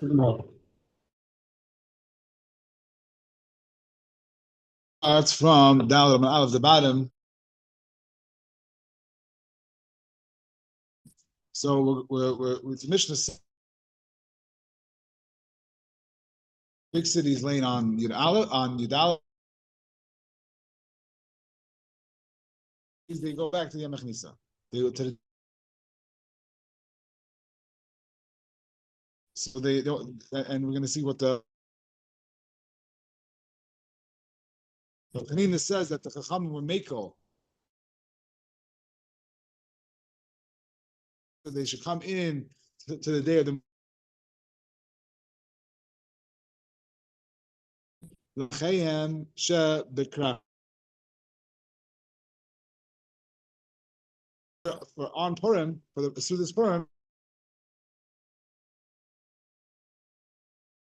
No. Starts from down out of the bottom. So with the Mishnah, big cities laying on Yud they go back to the Yemechnisa. They go to the, so they don't, and we're going to see what the Hanina says that the Chachamim were Mako. They should come in to the day of the L'chayem she bekra. For on Purim, for the Sudas Purim,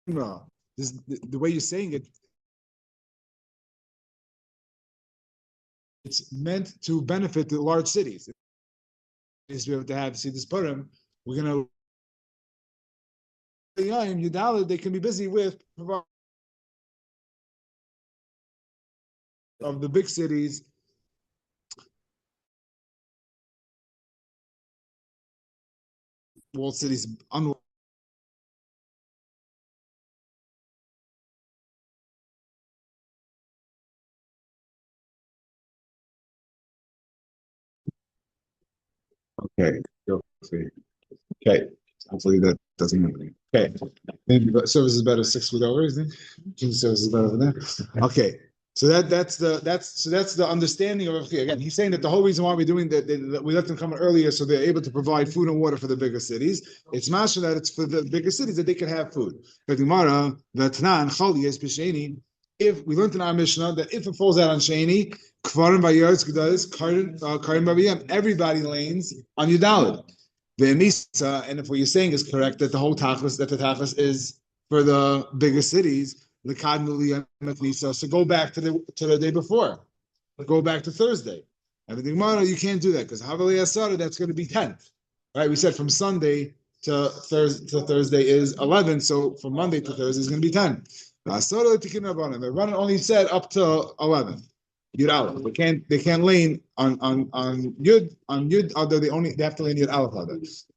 the way you're saying it, it's meant to benefit the large cities. Is we have to have see this Purim. We're gonna Yudala. They can be busy with of the big cities. Walled cities, okay. Okay. Hopefully that doesn't happen. Okay. Maybe service is better 6 feet over, isn't it? Service is better than that. Okay. So that's the understanding of again. He's saying that the whole reason why we're doing that we let them come earlier so they're able to provide food and water for the bigger cities. It's masha that it's for the bigger cities that they can have food. But Gemara, if we learned in our Mishnah that if it falls out on Sheni, Kvarim Vayarz Gedalis, Karim Babiyam, everybody lanes on Yudalid. The Misa, and if what you're saying is correct, that the whole tachlis, that the tachlis is for the bigger cities, the Kadmuli Misa. So go back to the day before, go back to Thursday. And the Gemara, you can't do that because Havali Asara, that's going to be 10th, right? We said from Sunday to Thursday is 11, so from Monday to Thursday is going to be 10. The runner only said up to 11. Yud Aleph. They can't lane on Yud, although they have to lane Yud Aleph.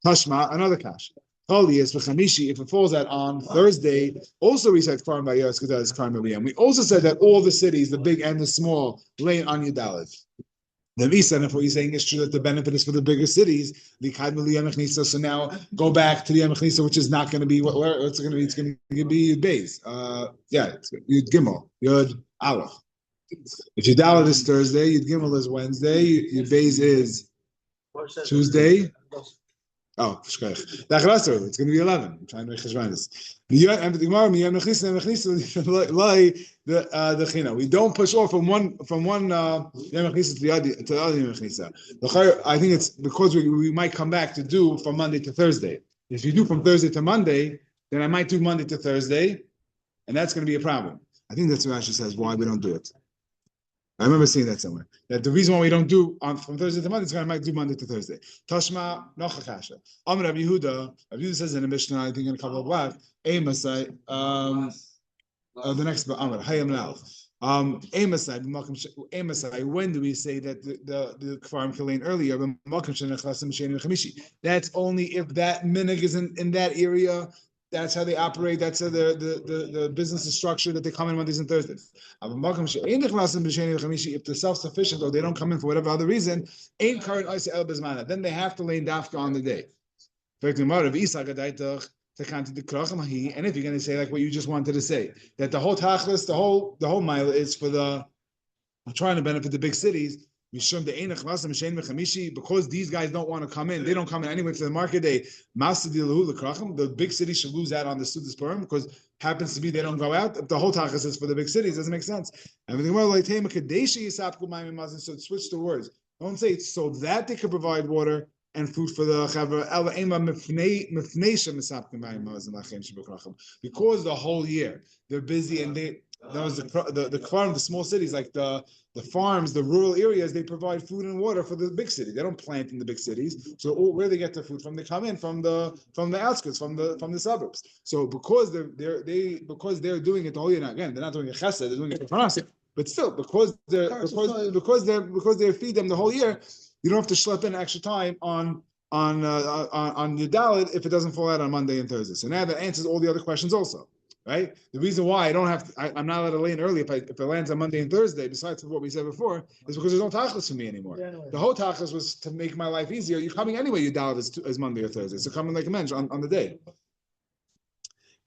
Tashma, another kash. Holy is for Chamishi, if it falls out on Thursday, also we said Kfarim Bayos because that is Kfarim Bayam. We also said that all the cities, the big and the small, lane on Yud Aleph. The Visa, and if what you're saying is true that the benefit is for the bigger cities, the Kadmili Yemechnisa. So now go back to the Yemechnisa, which is not going to be where it's going to be. It's going to be Yud Beis. It's Yud Gimel, Yud Aleph. If Yud Aleph is Thursday, Yud Gimel is Wednesday, Yud Beis is Tuesday. Oh, it's going to be 11. I'm trying to make cheshbonis. We don't push off from one Yemechnisa to the other Yemechnisa. I think it's because we might come back to do from Monday to Thursday. If you do from Thursday to Monday, then I might do Monday to Thursday, and that's going to be a problem. I think that's what Rashi says why we don't do it. I remember seeing that somewhere. That the reason why we don't do from Thursday to Monday is because I might do Monday to Thursday. Tashma nochakasha. Amr Rabbi Yehuda. Rabbi Yehuda says in the Mishnah, I think in a couple of blocks, Amasai. The next Amr Hayam Lav. Amasai. When do we say that the Kfarim can lane earlier? That's only if that minig is in that area. That's how they operate. That's how the business is structured, that they come in Mondays and Thursdays. If they're self-sufficient or they don't come in for whatever other reason, then they have to lay dafka on the day. And if you're going to say like what you just wanted to say, that the whole tachlis, the whole mile is for trying to benefit the big cities, because these guys don't want to come in. They don't come in anyway for the market day. The big cities should lose out on the Sudas Purim because happens to be they don't go out. If the whole tachas is for the big cities, doesn't make sense. Everything more like so switch the words. Don't say it's so that they could provide water and food for the chaver. Because the whole year they're busy and the farm, the small cities, like the farms, the rural areas, they provide food and water for the big city. They don't plant in the big cities. So where they get their food from? They come in from the outskirts, from the suburbs. So because they're doing it the whole year. Now, again, they're not doing a chesed, they're doing it for us. But still, because they feed them the whole year, you don't have to schlep in extra time on Yudalid if it doesn't fall out on Monday and Thursday. So now that answers all the other questions also. Right? The reason why I'm not allowed to lay in early if it lands on Monday and Thursday, besides what we said before, is because there's no tachlis for me anymore. Yeah, no, the whole tachlis was to make my life easier. You're coming anyway, you dial it as Monday or Thursday. So coming like a mensch on the day.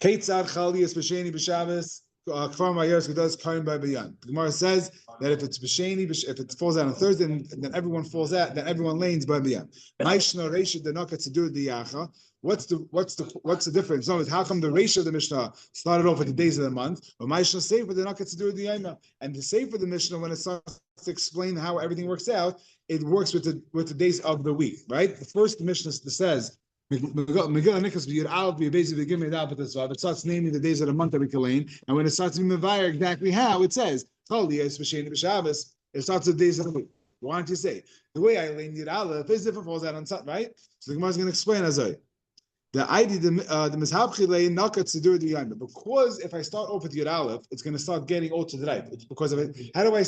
Keitzad Chaliyas B'Sheni B'Shabbos Kfar Ma'ayers Gedolos Karim By Bayan. The Gemara says that if it's B'Sheni, if it falls out on Thursday, then everyone falls out. Then everyone lanes By Bayan. Ma'ishna Reisha Denaka Tzedur Diyacha. What's the difference? No, how come the ratio of the Mishnah started off with the days of the month, but Mishnah say for the not to do the Yoma, and the say for the Mishnah when it starts to explain how everything works out, it works with the days of the week, right? The first Mishnah says Miguel Nikas it starts naming the days of the month that we can lane, and when it starts to be Mavir exactly how it says it starts with the days of the week. Why don't you say the way I lane Yud Aleph is if it falls out on Sat, right? So the Gemara is going to explain as I. The idea, the mizhabchilei nakat tzedur diyayim. Because if I start off with Yud Aleph, it's going to start getting all to the right. It's because of it. How do I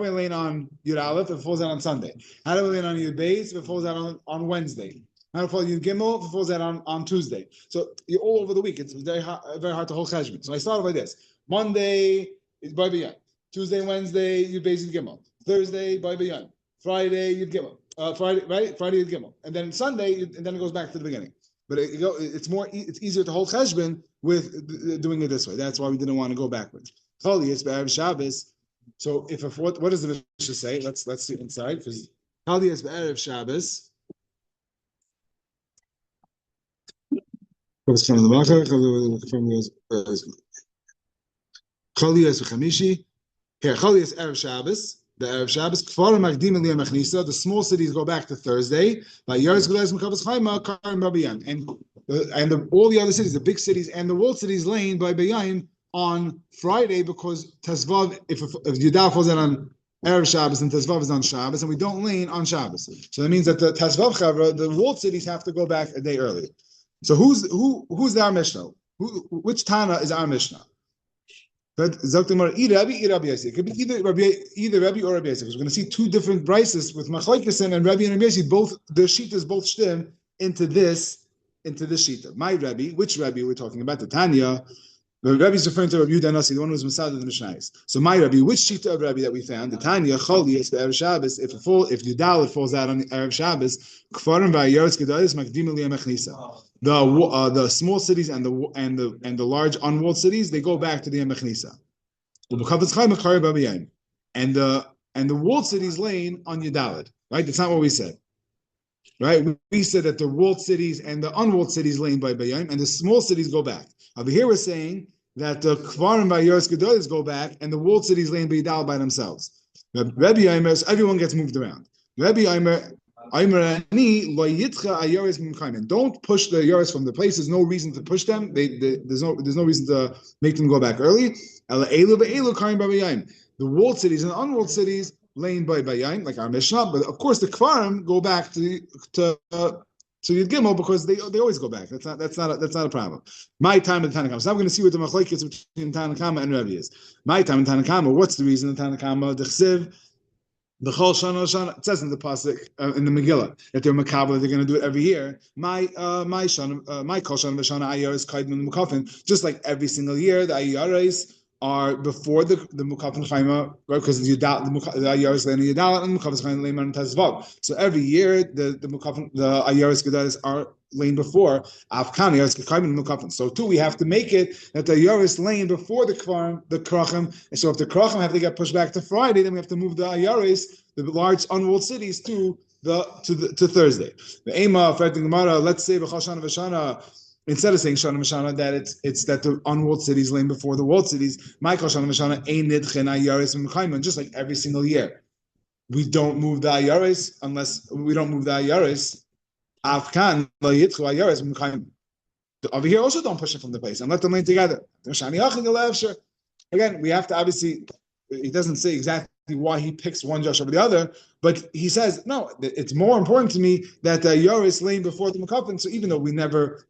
lane on Yud Aleph if it falls out on Sunday? How do I lane on Yud Beis if it falls out on Wednesday? How do I fall Yud Gimel if it falls out on Tuesday? So you're all over the week. It's very hard to hold cheshbon. So I start off like this: Monday is Bar B'Yan, Tuesday, Wednesday Yud Beis Yud Gimel, Thursday Bar B'Yan, Friday Yud Gimel, Friday Yud Gimel, and then Sunday, and then it goes back to the beginning. But it's easier to hold cheshbon with doing it this way. That's why we didn't want to go backwards. So if what does the Mishnah say? Let's see inside because Chaliyas b'erev Shabbos. Chaliyas v'chamishi. Here, Chaliyas erev Shabbos. The Erev Shabbos, the small cities go back to Thursday. And all the other cities, the big cities and the world cities, lane by Bayan on Friday because Tezvav, if Yudah falls out on Erev Shabbos and Tezvav is on Shabbos, and we don't lane on Shabbos. So that means that the Tezvav Chavra, the world cities have to go back a day earlier. So who's our Mishnah? Which Tana is our Mishnah? But it could be either Rabbi or Rabbi Yosef. Because we're going to see two different brises with Machlokes and Rabbi and Rabbi Yosef. Both the shitas both stem into this shita. My Rabbi, which Rabbi we're talking about? The Tanya. The Rabbi is referring to Rabbi Yudah Nasi, the one who was Masad of the Mishnayos. So my Rabbi, which shita of Rabbi that we found? The Tanya Chaliyas the Erev Shabbos. If Yudal falls out on the Erev Shabbos, Kfarim v'Ayeretz Gedolos Makdim Aliyah Mechnisa. The small cities and the large unwalled cities, they go back to the Mechnisa. And the walled cities lane on Yudalid. Right? That's not what we said. Right? We said that the walled cities and the unwalled cities lane by Bayim, and the small cities go back. Over here we're saying that the Kvarim by Yeretz Gedolos go back, and the walled cities lane by Yudal by themselves. Rabbi Yomer, so everyone gets moved around. Rabbi Yomer, don't push the Yoris from the place. There's no reason to push them. There's no reason to make them go back early. The walled cities and the unwalled cities lane by Bayim, like our Mishnah, but of course the Kfarim go back to Yud Gimel because they always go back. That's not a problem. My time in Tanakama. So I'm going to see what the machlokes between Tanakama and Rabbi is. My time in Tanakama. What's the reason in Tanakama? The Chsiv. The Chol Shana, it says in the pasuk in the Megillah that they're makabel, they're going to do it every year. My Kol Shana v'Shana Ayaris Kaidman Mukafin. Just like every single year, the Ayaris are before the Mukafin Chayma, right? Because the Ayaris lay in Yudalat and Mukafin Chayma lay in Tezvav. So every year the Ayaris Gedalis are lane before Afkan Ayaris Kaidman Mukafin. So too, we have to make it that the Ayaris lane before the Krachim. And so if the Krachim have to get pushed back to Friday, then we have to move the Ayaris, the large unwalled cities, to Thursday. The Ema, let's say B'chal Shana v'Shana. Instead of saying Shana Mashana, that it's that the unwalled cities lane before the walled cities. Michael Shana Mashana ein nidchen ayaris v'mekayman. Just like every single year, we don't move the ayaris unless we don't move the ayaris. Afkan v'yitchu ayaris v'mekayman. Over here, also don't push it from the place and let them lane together. Again, we have to obviously, he doesn't say exactly why he picks one Josh over the other, but he says, no, it's more important to me that the Ayoris lane before the Mukafin. So even though we never,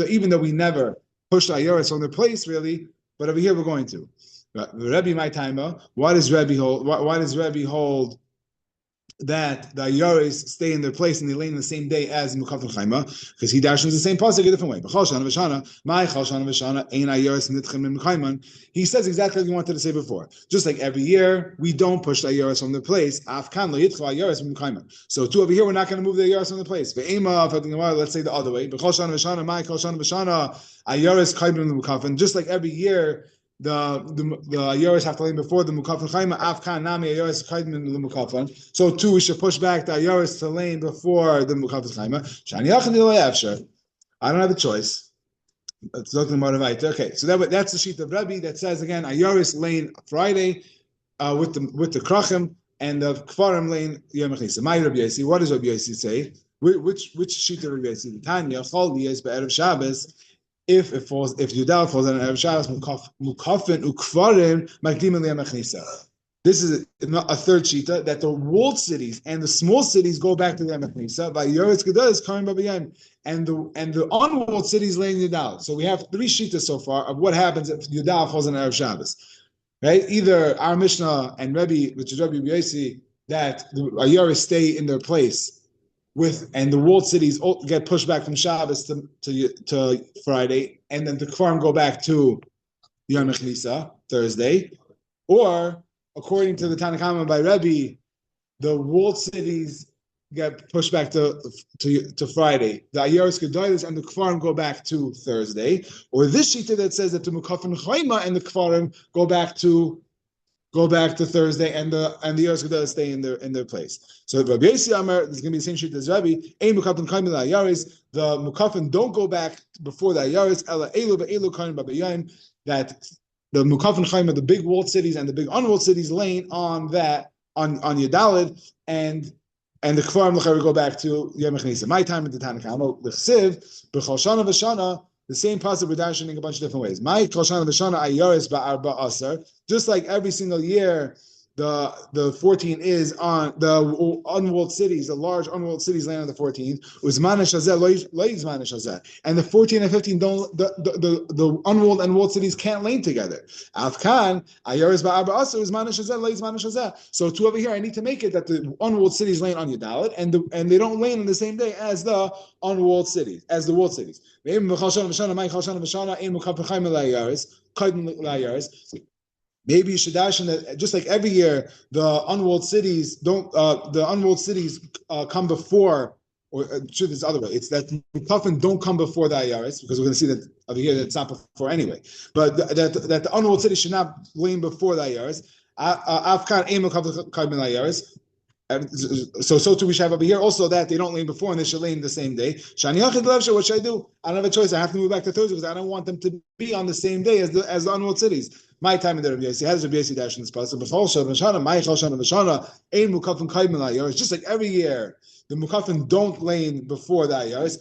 even though we never pushed the Ayoris on their place, really, but over here we're going to. Rebbe, my timer, why does Rebbe hold that the Ayoris stay in their place and they lay in the same day as Mukafin Chaima? Because he dashes the same pasuk a different way. He says exactly what he wanted to say before. Just like every year, we don't push the Ayoris from their place. So over here, we're not going to move the Ayoris from the place. Let's say the other way. Just like every year, the Ayoris have to lay before the Mukafin Chaima. Afkan Nami Ayoris Kaidmin the Mukafin. So too, we should push back the Ayoris to lane before the Mukafin Chaima. I don't have a choice. Let's look at the motivate. Okay, so that's the sheet of Rabbi that says again Ayoris lane Friday with the Krachim and the Kfarim lane Yom Echisa. My Rabbi Yossi, what does Rabbi Yossi say? Which sheet of Rabbi Yossi? The Tanya Chol Dias be'erev Shabbos. If Yudal falls on an Erev Shabbos, Mukafin ukfarim makdim eliyam echnisa. This is a third shita that the walled cities and the small cities go back to the echnisa. By Yoretz Gedolos karim b'bayim, and the unwalled cities laying Yudal. So we have three shitas so far of what happens if Yudal falls on an Erev Shabbos. Right? Either our Mishnah and Rebbe, which is Rebbe Yossi, that the Ayoris stay in their place. And the walled cities get pushed back from Shabbos to Friday, and then the Kfarim go back to Yom Echnisa, Thursday. Or, according to the Tanakhama by Rebbe, the walled cities get pushed back to Friday. The Ayoris Gedolos and the Kfarim go back to Thursday. Or this shita that says that the Mukafin Chaima and the Kfarim go back to Thursday, and the Ayoris Gedolos stay in their place. So Rabbi Yossi Amar, this is going to be the same shit as Rabbi. Ein Mukafin Kaim la Ayoris. The Mukafin don't go back before the Ayoris. Ela elu be'elu kaim b'bayim. That the Mukafin Chaim, the big walled cities and the big unwalled cities, laying on Yudalid, and the Kfarim l'chayr go back to Yom Echnisa. My time at the Tanakhama, the Chsiv b'chol shana v'shana. The same pasuk we're dashing in a bunch of different ways. My kol shana v'shana ayoris ba'arba asar. Just like every single year, the 14 is on the unwalled cities, the large unwalled cities land on the 14th. And the 14 and 15 don't. The unwalled and walled cities can't lane together. Afkan ayoris ba'arba asar is manish hazeh lois manish hazeh. So to over here, I need to make it that the unwalled cities lane on Yudalit, and they don't lane on the same day as the unwalled cities, as the walled cities. Maybe you should dash in that just like every year, the unwalled cities come before, or should this other way? It's that Mukafin don't come before the Ayaris, because we're going to see that over here that's not before anyway. But that the unwalled cities should not lane before the Ayaris. Afkan aim Mukafin Ayaris. So too we should have over here also that they don't lane before and they should lane the same day. What should I do? I don't have a choice. I have to move back to Thursday because I don't want them to be on the same day as the unwalled cities. My time in the Rabbi Yossi. How does Rabbi Yossi dash in this passage? It's just like every year the Mukafin don't lane before the Ayaris.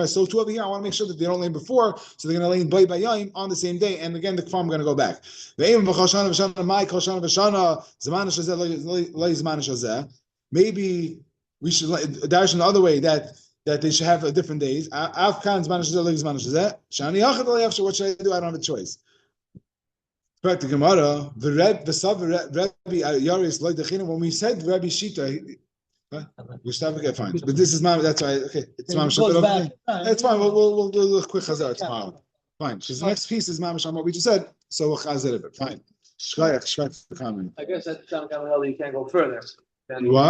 So too over here I want to make sure that they don't lane before, so they're going to lane Bayim on the same day, and again the Kfam are going to go back. Maybe we should dash in the other way that they should have different days. What should I do? I don't have a choice. Back to Gemara, when we said Rabbi Shita, okay, fine. But this is not. That's right. Okay, it's Mamash. That's fine. We'll do a quick chazar tomorrow. Fine. Because the next piece is Mamash on what we just said. So we'll chazar a bit. Fine. Shkayach for comment. I guess that's John Gamaliel. You can't go further. What?